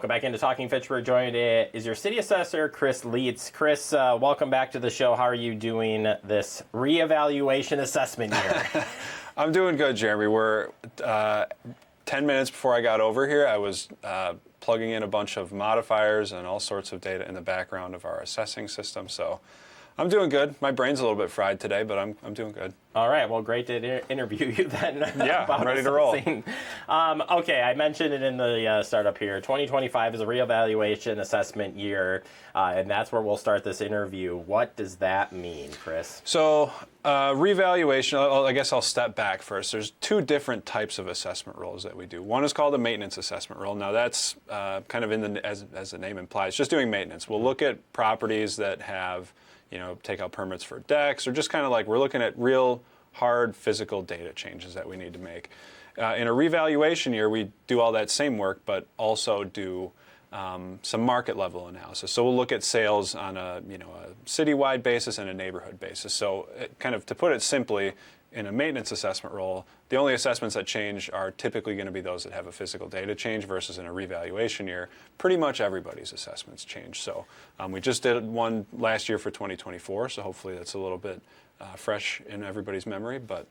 Welcome back into Talking Fitchburg. Joined is your city assessor, Chris Leitz. Chris, welcome back to the show. How are you doing this reevaluation assessment year? I'm doing good, Jeremy. We're 10 minutes before I got over here, I was plugging in a bunch of modifiers and all sorts of data in the background of our assessing system. So I'm doing good. My brain's a little bit fried today, but I'm doing good. All right. Well, great to interview you then. Yeah, I'm ready to roll. Okay, I mentioned it in the startup here. 2025 is a reevaluation assessment year, and that's where we'll start this interview. What does that mean, Chris? So reevaluation, I guess I'll step back first. There's two different types of assessment roles that we do. One is called a maintenance assessment role. Now that's kind of as the name implies, just doing maintenance. We'll look at properties that have take out permits for decks, or just kind of like we're looking at real hard physical data changes that we need to make. In a revaluation year, we do all that same work, but also do some market level analysis. So we'll look at sales on a citywide basis and a neighborhood basis. So to put it simply, in a maintenance assessment role, the only assessments that change are typically going to be those that have a physical data change, versus in a revaluation year, pretty much everybody's assessments change. So we just did one last year for 2024, so hopefully that's a little bit fresh in everybody's memory, but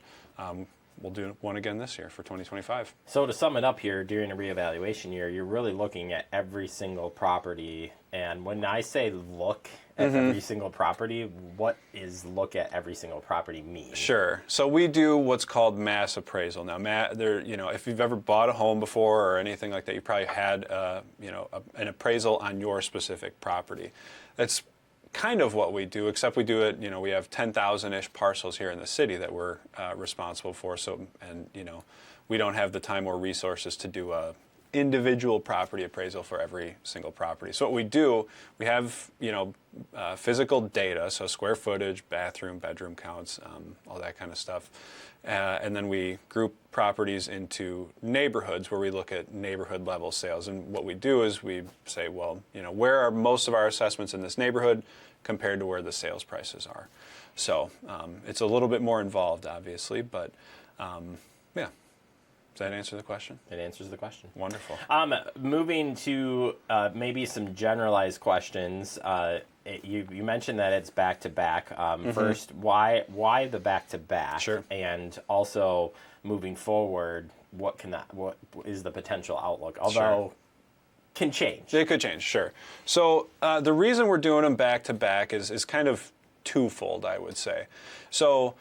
we'll do one again this year for 2025. So to sum it up here, during a reevaluation year, you're really looking at every single property. And when I say look at every single property, what is look at every single property mean? Sure. So we do what's called mass appraisal. Now, if you've ever bought a home before or anything like that, you probably had an appraisal on your specific property. That's kind of what we do, except we do it, we have 10,000-ish parcels here in the city that we're responsible for. We don't have the time or resources to do a individual property appraisal for every single property. So what we do, we have, physical data, so square footage, bathroom, bedroom counts, all that kind of stuff. And then we group properties into neighborhoods where we look at neighborhood level sales. And what we do is we say, well, where are most of our assessments in this neighborhood compared to where the sales prices are? So it's a little bit more involved, obviously, but yeah. Does that answer the question? It answers the question. Wonderful. Moving to maybe some generalized questions. You mentioned that it's back-to-back. First, why the back-to-back? Sure. And also, moving forward, what is the potential outlook? Although, Sure. Can change. It could change, sure. So the reason we're doing them back-to-back is kind of twofold, I would say. So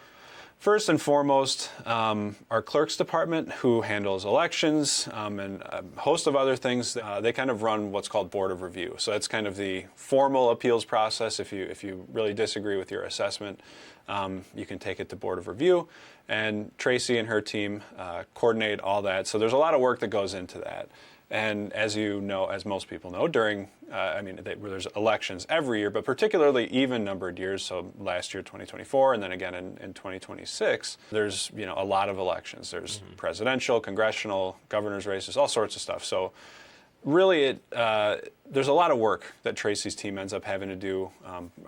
first and foremost, our clerk's department, who handles elections and a host of other things, they kind of run what's called board of review. So that's kind of the formal appeals process. If you really disagree with your assessment, you can take it to board of review. And Tracy and her team coordinate all that. So there's a lot of work that goes into that. And as you know, as most people know, there's elections every year, but particularly even-numbered years, so last year, 2024, and then again in 2026, there's a lot of elections. There's presidential, congressional, governor's races, all sorts of stuff. So really, there's a lot of work that Tracy's team ends up having to do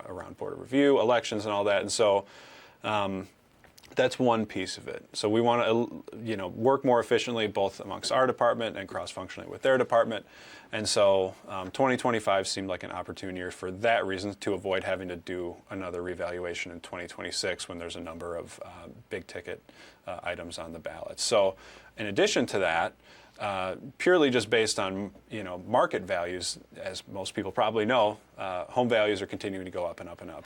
around board of review, elections, and all that. And so that's one piece of it. So we want to, work more efficiently both amongst our department and cross-functionally with their department. And so 2025 seemed like an opportune year for that reason, to avoid having to do another revaluation in 2026 when there's a number of big-ticket items on the ballot. So in addition to that, purely just based on market values, as most people probably know, home values are continuing to go up and up and up.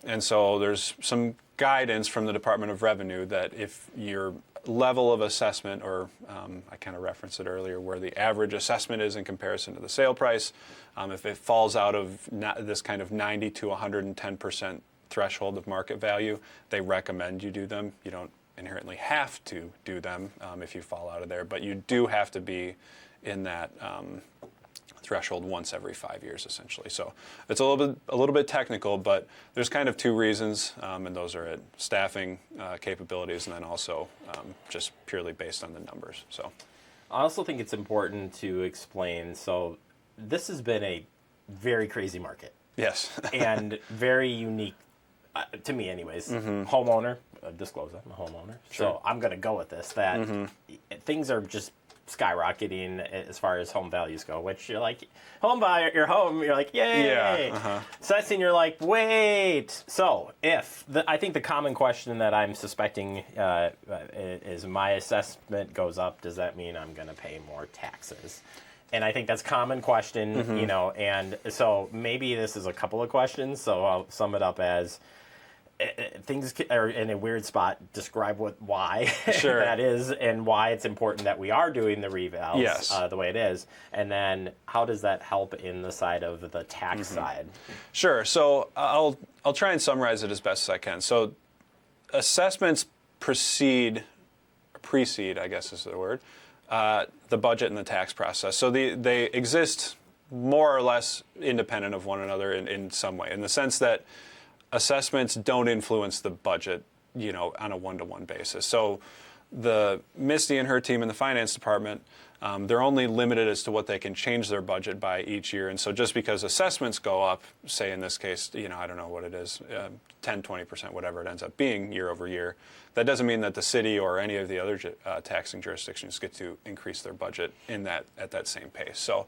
And so there's some guidance from the Department of Revenue that if your level of assessment, or I kind of referenced it earlier, where the average assessment is in comparison to the sale price, if it falls out of this kind of 90 to 110% threshold of market value, they recommend you do them. You don't inherently have to do them if you fall out of there, but you do have to be in that threshold once every 5 years, essentially. So it's a little bit technical, but there's kind of two reasons, and those are at staffing capabilities, and then also just purely based on the numbers. So I also think it's important to explain. So this has been a very crazy market. Yes. And very unique, to me anyways. Homeowner, disclose I'm a homeowner. Sure. So I'm going to go with this, that things are just skyrocketing as far as home values go, which you're like, home buyer, your home, you're like, yay. Yeah. Assessing, you're like, wait. So I think the common question that I'm suspecting is my assessment goes up, does that mean I'm going to pay more taxes? And I think that's a common question, and so maybe this is a couple of questions, so I'll sum it up as things are in a weird spot. Describe why Sure. that is, and why it's important that we are doing the revals Yes. The way it is, and then how does that help in the side of the tax side? Sure. So I'll try and summarize it as best as I can. So assessments precede, I guess is the word, the budget and the tax process. So they exist more or less independent of one another in some way, in the sense that assessments don't influence the budget, on a one-to-one basis. So the Misty and her team in the finance department, they're only limited as to what they can change their budget by each year. And so just because assessments go up, say in this case, I don't know what it is, 10, 20%, whatever it ends up being year over year, that doesn't mean that the city or any of the other taxing jurisdictions get to increase their budget at that same pace. So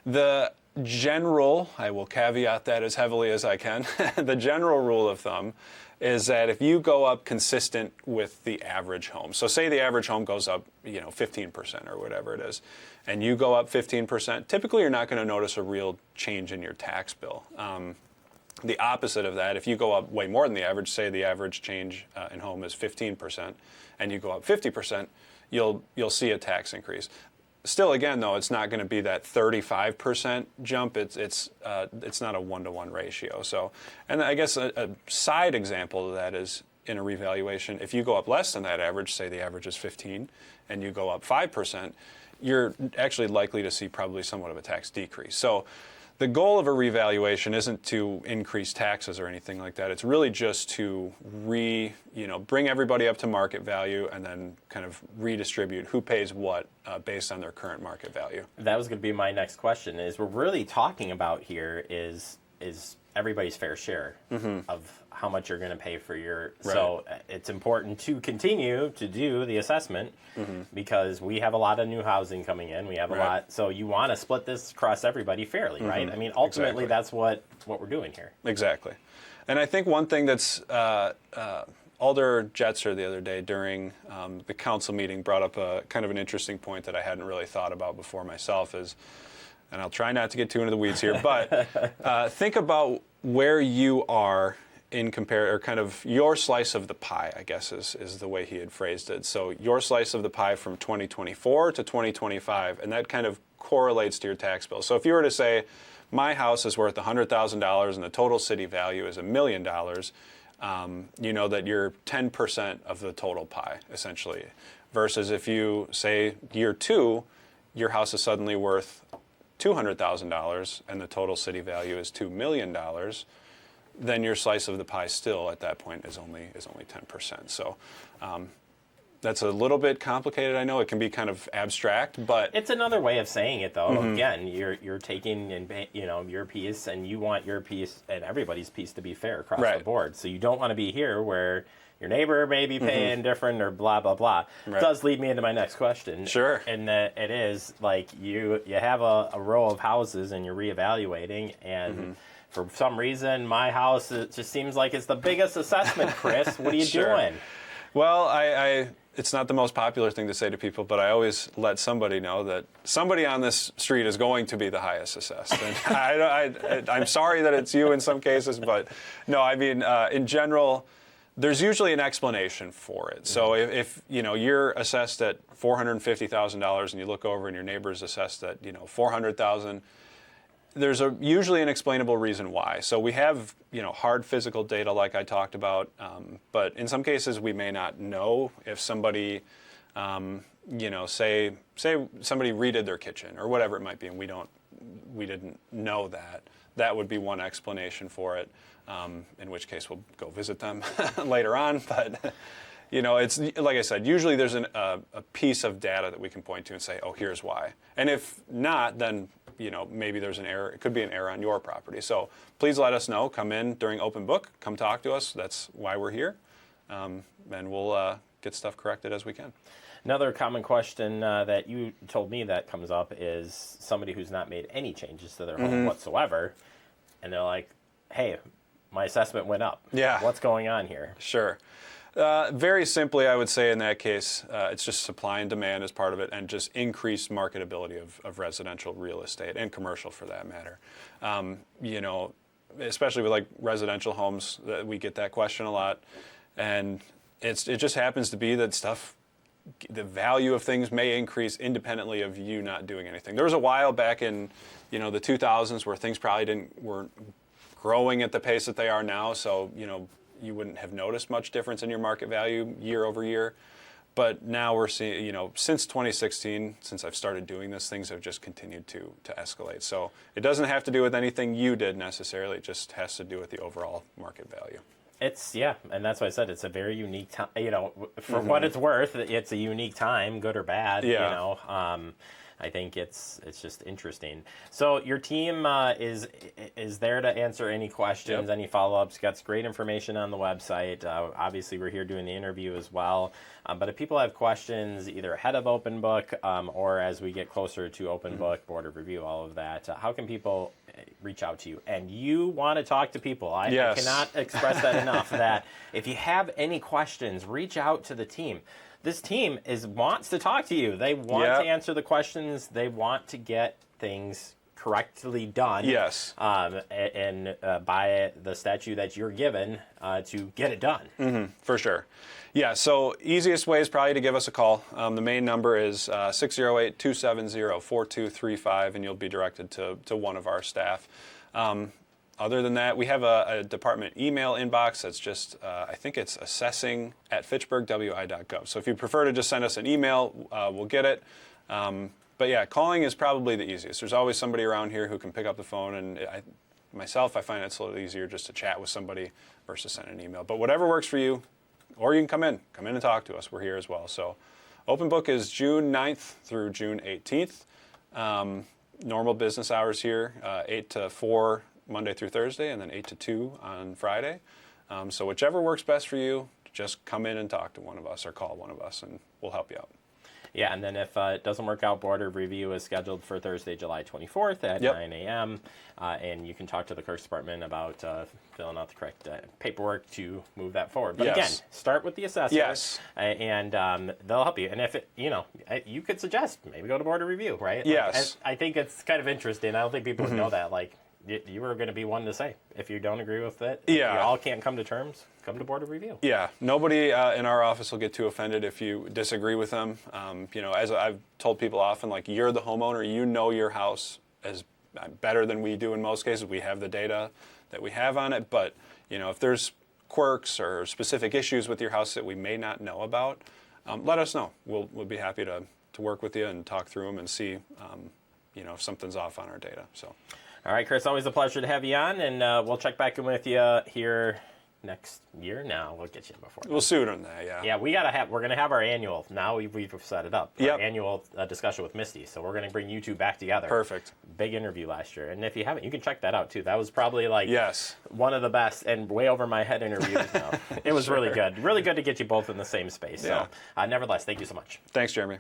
the general, I will caveat that as heavily as I can, the general rule of thumb is that if you go up consistent with the average home, so say the average home goes up, 15% or whatever it is, and you go up 15%, typically you're not going to notice a real change in your tax bill. The opposite of that, if you go up way more than the average, say the average change in home is 15%, and you go up 50%, you'll see a tax increase. Still, again, though, it's not going to be that 35% jump. It's not a one-to-one ratio. So, and I guess a side example of that is in a revaluation. If you go up less than that average, say the average is 15, and you go up 5%, you're actually likely to see probably somewhat of a tax decrease. So, the goal of a revaluation isn't to increase taxes or anything like that. It's really just to bring everybody up to market value and then kind of redistribute who pays what based on their current market value. That was going to be my next question. Is we're really talking about here is everybody's fair share of how much you're going to pay for your. Right. So it's important to continue to do the assessment because we have a lot of new housing coming in. We have a lot. So you want to split this across everybody fairly, right? I mean, ultimately, that's what we're doing here. Exactly. And I think one thing that's Alder Jetzer the other day during the council meeting brought up a kind of an interesting point that I hadn't really thought about before myself is, and I'll try not to get too into the weeds here, but think about where you are or kind of your slice of the pie, I guess is the way he had phrased it. So your slice of the pie from 2024 to 2025, and that kind of correlates to your tax bill. So if you were to say, my house is worth $100,000 and the total city value is $1 million, you know that you're 10% of the total pie, essentially. Versus if you say year 2, your house is suddenly worth $200,000 and the total city value is $2 million, then your slice of the pie still at that point is only 10%. So that's a little bit complicated. I know it can be kind of abstract, but it's another way of saying it, though. Again, you're taking your piece, and you want your piece and everybody's piece to be fair across the board. So you don't want to be here where your neighbor may be paying different or blah blah blah. It does lead me into my next question. Sure. And that it is like you have a row of houses and you're reevaluating, and for some reason my house, it just seems like it's the biggest assessment. Chris, what are you doing? Well, I it's not the most popular thing to say to people, but I always let somebody know that somebody on this street is going to be the highest assessed. And I'm sorry that it's you in some cases, but no, I mean, in general, there's usually an explanation for it. So if you're assessed at $450,000 and you look over and your neighbor's assessed at $400,000, there's usually an explainable reason why. So we have hard physical data like I talked about, but in some cases we may not know if somebody say somebody redid their kitchen or whatever it might be, and we didn't know that. That would be one explanation for it. In which case we'll go visit them later on. But it's like I said, usually there's a piece of data that we can point to and say, oh, here's why. And if not, then maybe there's an error. It could be an error on your property. So please let us know. Come in during open book. Come talk to us. That's why we're here. And we'll get stuff corrected as we can. Another common question that you told me that comes up is somebody who's not made any changes to their home whatsoever, and they're like, hey, my assessment went up. Yeah. What's going on here? Sure. Very simply, I would say in that case, it's just supply and demand as part of it, and just increased marketability of residential real estate and commercial for that matter. Especially with like residential homes, we get that question a lot, and it just happens to be that the value of things may increase independently of you not doing anything. There was a while back in, the 2000s where things probably weren't growing at the pace that they are now, so you wouldn't have noticed much difference in your market value year over year. But now we're seeing, since 2016, since I've started doing this, things have just continued to escalate. So it doesn't have to do with anything you did necessarily. It just has to do with the overall market value. And that's why I said it's a very unique time. For what it's worth, it's a unique time, good or bad. Yeah. I think it's just interesting. So your team is there to answer any questions, any follow-ups. Got great information on the website. Obviously, we're here doing the interview as well. But if people have questions, either ahead of Open Book or as we get closer to Open Book, Board of Review, all of that, how can people reach out to you? And you want to talk to people. I cannot express that enough, that if you have any questions, reach out to the team. This team wants to talk to you. They want to answer the questions. They want to get things correctly done. Yes. And by the statute that you're given to get it done. For sure. Yeah, so easiest way is probably to give us a call. The main number is 608-270-4235, and you'll be directed to one of our staff. Other than that, we have a department email inbox that's just, I think it's assessing@fitchburgwi.gov. So if you prefer to just send us an email, we'll get it. But yeah, calling is probably the easiest. There's always somebody around here who can pick up the phone, and I find it's a little easier just to chat with somebody versus send an email. But whatever works for you, or you can come in and talk to us. We're here as well. So Open Book is June 9th through June 18th. Normal business hours here, 8 to 4 Monday through Thursday, and then 8 to 2 on Friday. So whichever works best for you, just come in and talk to one of us or call one of us, and we'll help you out. Yeah, and then if it doesn't work out, Board of Review is scheduled for Thursday, July 24th at 9 a.m. And you can talk to the Clerk's Department about filling out the correct paperwork to move that forward. But again, start with the assessor. Yes. And they'll help you. And if you could suggest maybe go to Board of Review, right? Yes. I think it's kind of interesting. I don't think people would know that. You were going to be one to say, if you don't agree with it, if you all can't come to terms, come to Board of Review. Yeah, nobody in our office will get too offended if you disagree with them. As I've told people often, you're the homeowner, you know your house as better than we do in most cases. We have the data that we have on it, but if there's quirks or specific issues with your house that we may not know about, let us know. We'll be happy to work with you and talk through them and see if something's off on our data. So. All right, Chris, always a pleasure to have you on, and we'll check back in with you here next year. Now we'll get you in before. We'll sooner than that, yeah. Yeah, we're going to have our annual. Now we've set it up. Our annual discussion with Misty. So we're going to bring you two back together. Perfect. Big interview last year, and if you haven't, you can check that out too. That was probably one of the best and way over my head interviews. Now it was really good to get you both in the same space. Yeah. So nevertheless, thank you so much. Thanks, Jeremy.